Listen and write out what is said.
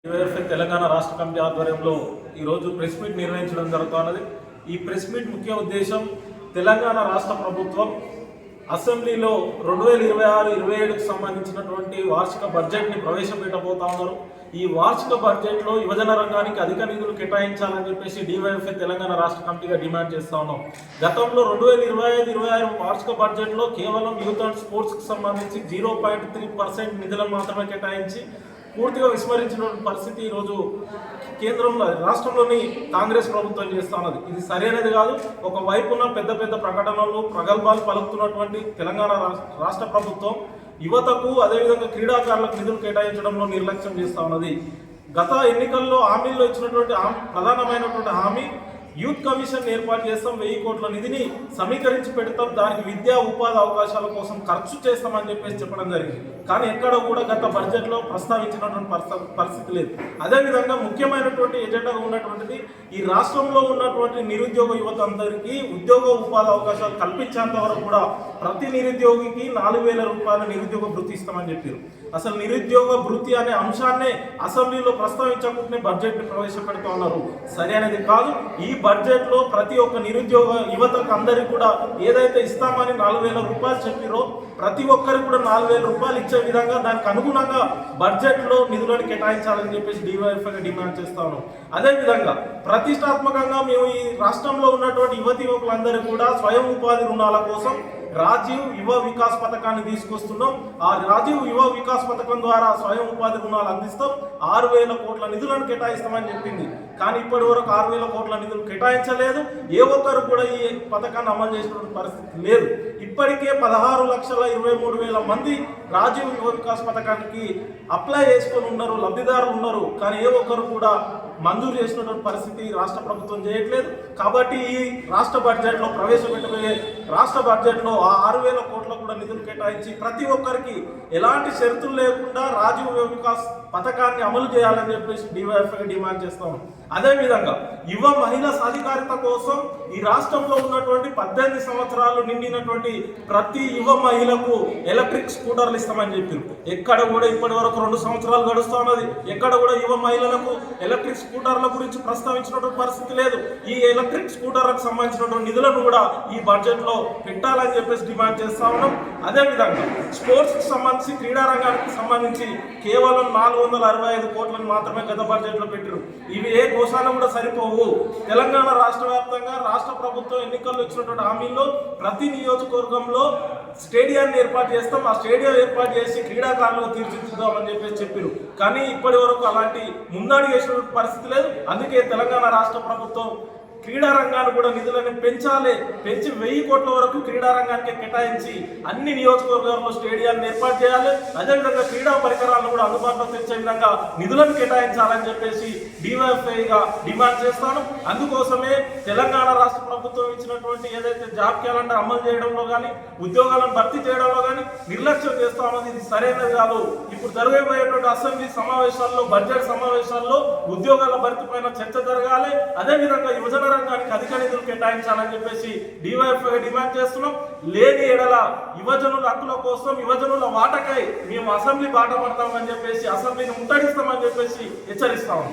తెలంగాణ రాష్ట్ర కమిటీ ఆధ్వర్యంలో ఈరోజు ప్రెస్ మీట్ నిర్వహించడం జరుగుతున్నది. ఈ ప్రెస్ మీట్ ముఖ్య ఉద్దేశం తెలంగాణ రాష్ట్ర ప్రభుత్వం అసెంబ్లీలో 2026-27కు సంబంధించినటువంటి వార్షిక బడ్జెట్ని ప్రవేశపెట్టబోతా ఉన్నారు. ఈ వార్షిక బడ్జెట్లో యువజన రంగానికి అధిక నిధులు కేటాయించాలని చెప్పేసి డివైఎఫ్ఐ తెలంగాణ రాష్ట్ర కమిటీగా డిమాండ్ చేస్తా ఉన్నాం. గతంలో 2025-26 వార్షిక బడ్జెట్లో కేవలం యూత్ అండ్ స్పోర్ట్స్కి సంబంధించి 0.3% నిధులను మాత్రమే కేటాయించి పూర్తిగా విస్మరించినటువంటి పరిస్థితి ఈరోజు కేంద్రంలో రాష్ట్రంలోని కాంగ్రెస్ ప్రభుత్వం చేస్తా ఉన్నది. ఇది సరైనది కాదు. ఒకవైపున పెద్ద పెద్ద ప్రకటనలు ప్రగల్భాలు పలుకుతున్నటువంటి తెలంగాణ రాష్ట్ర ప్రభుత్వం యువతకు అదేవిధంగా క్రీడాకారులకు నిధులు కేటాయించడంలో నిర్లక్ష్యం చేస్తా ఉన్నది. గత ఎన్నికల్లో హామీల్లో ఇచ్చినటువంటి ప్రధానమైనటువంటి హామీ యూత్ కమిషన్ ఏర్పాటు చేస్తాం, 1000 కోట్ల నిధిని సమీకరించి పెడతాం, దానికి విద్యా ఉపాధి అవకాశాల కోసం ఖర్చు చేస్తామని చెప్పేసి చెప్పడం జరిగింది. కానీ ఎక్కడ కూడా గత బడ్జెట్లో ప్రస్తావించినటువంటి పరిస్థితి లేదు. అదేవిధంగా ముఖ్యమైనటువంటి ఎజెండా ఉన్నటువంటిది ఈ రాష్ట్రంలో ఉన్నటువంటి నిరుద్యోగ యువత అందరికీ ఉద్యోగ ఉపాధి అవకాశాలు కల్పించేంత వరకు కూడా ప్రతి నిరుద్యోగికి 4,000 రూపాయల నిరుద్యోగ భృతి ఇస్తామని చెప్పారు. అసలు నిరుద్యోగ భృతి అనే అంశాన్నే అసెంబ్లీలో ప్రస్తావించకుండానే బడ్జెట్ని ప్రవేశపెడుతూ ఉన్నారు. సరైనది కాదు. ఈ బడ్జెట్లో ప్రతి ఒక్క నిరుద్యోగ యువతకు అందరికీ కూడా ఏదైతే ఇస్తామని 4,000 రూపాయలు చెప్పారో ప్రతి ఒక్కరికి కూడా 4,000 రూపాయలు ఇచ్చే విధంగా దానికి అనుగుణంగా బడ్జెట్లో నిధులను కేటాయించాలని చెప్పేసి డివైఎఫ్ఐగా డిమాండ్ చేస్తా ఉన్నాం. అదేవిధంగా ప్రతిష్టాత్మకంగా మేము ఈ రాష్ట్రంలో ఉన్నటువంటి యువకులందరూ కూడా స్వయం ఉపాధి రుణాల కోసం రాజీవ్ యువ వికాస్ పథకాన్ని తీసుకొస్తున్నాం. ఆ రాజీవ్ యువ వికాస్ పథకం ద్వారా స్వయం ఉపాధి రుణాలు అందిస్తాం, 6,000 కోట్ల నిధులను కేటాయిస్తామని చెప్పింది. కానీ ఇప్పటి వరకు 6,000 కోట్ల నిధులు కేటాయించలేదు. ఏ ఒక్కరు కూడా ఈ పథకాన్ని అమలు చేసినటువంటి పరిస్థితి లేదు. ఇప్పటికే 16,23,000 మంది రాజీవ్ యువ వికాస్ పథకానికి అప్లై చేసుకొని ఉన్నారు, లబ్ధిదారులు ఉన్నారు. కానీ ఏ ఒక్కరు కూడా మంజూరు చేసినటువంటి పరిస్థితి రాష్ట్ర ప్రభుత్వం చేయట్లేదు. కాబట్టి ఈ రాష్ట్ర బడ్జెట్లో ప్రవేశపెట్టబోయే రాష్ట్ర బడ్జెట్లో ఆ 6,000 కోట్ల కూడా నిధులు కేటాయించి ప్రతి ఒక్కరికి ఎలాంటి షరతులు లేకుండా రాజీవ్ వికాస్ పథకాన్ని అమలు చేయాలని చెప్పేసి డివైఎఫ్ఐ డిమాండ్ చేస్తాం. అదేవిధంగా యువ మహిళా సాధికారిత కోసం ఈ రాష్ట్రంలో ఉన్నటువంటి 18 సంవత్సరాలు నిండినటువంటి ప్రతి యువ మహిళకు ఎలక్ట్రిక్ స్కూటర్లు ఇస్తామని చెప్పారు. ఎక్కడ కూడా ఇప్పటి వరకు 2 సంవత్సరాలు గడుస్తూ ఉన్నది. ఎక్కడ కూడా యువ మహిళలకు ఎలక్ట్రిక్ స్కూటర్ల గురించి ప్రస్తావించినటువంటి పరిస్థితి లేదు. ఈ ఎలక్ట్రిక్ స్కూటర్లకు సంబంధించినటువంటి నిధులను కూడా ఈ బడ్జెట్లో పెట్టాలని చెప్పేసి డిమాండ్ చేస్తా ఉన్నాం. అదేవిధంగా స్పోర్ట్స్కి సంబంధించి క్రీడా రంగానికి సంబంధించి కేవలం 465 కోట్లను మాత్రమే గత బడ్జెట్లో పెట్టారు. ఇవి ఏ కోసాన కూడా సరిపోవు. తెలంగాణ రాష్ట్ర వ్యాప్తంగా రాష్ట్ర ప్రభుత్వం ఎన్నికల్లో ఇచ్చినటువంటి హామీల్లో ప్రతి నియోజకవర్గంలో స్టేడియాన్ని ఏర్పాటు చేస్తాం, ఆ స్టేడియం ఏర్పాటు చేసి క్రీడాకారులకు తీర్చిదిద్దామని చెప్పేసి చెప్పారు. కానీ ఇప్పటి వరకు అలాంటి ముందడుగు వేసినటువంటి పరిస్థితి లేదు. అందుకే తెలంగాణ రాష్ట్ర ప్రభుత్వం క్రీడా రంగాన్ని కూడా నిధులను పెంచి 1000 కోట్ల వరకు క్రీడా రంగానికి కేటాయించి అన్ని నియోజకవర్గాల్లో స్టేడియాన్ని ఏర్పాటు చేయాలి. అదేవిధంగా క్రీడా పరికరాలను కూడా అందుబాటులో తెచ్చే విధంగా నిధులను కేటాయించాలని చెప్పేసి డివైఎఫ్ఐగా డిమాండ్ చేస్తాను. అందుకోసమే తెలంగాణ రాష్ట్ర ప్రభుత్వం ఇచ్చినటువంటి ఏదైతే జాబ్ క్యాలెండర్ అమలు చేయడంలో కానీ ఉద్యోగాలను భర్తీ చేయడంలో కానీ నిర్లక్ష్యం చేస్తా ఉన్నది. ఇది సరైనది కాదు. ఇప్పుడు జరగబోయేటువంటి అసెంబ్లీ సమావేశాల్లో బడ్జెట్ సమావేశాల్లో ఉద్యోగాల భర్తీ పైన చర్చ జరగాలి. అదేవిధంగా యువజన రంగానికి అధిక నిధులు కేటాయించాలని చెప్పేసి డివైఎఫ్ఐ డిమాండ్ చేస్తున్నాం. లేని ఎడల యువజనుల హక్కుల కోసం యువజనుల వాటకై మేము అసెంబ్లీ బాట పడతామని చెప్పేసి అసెంబ్లీని ముట్టడిస్తామని చెప్పేసి హెచ్చరిస్తాము.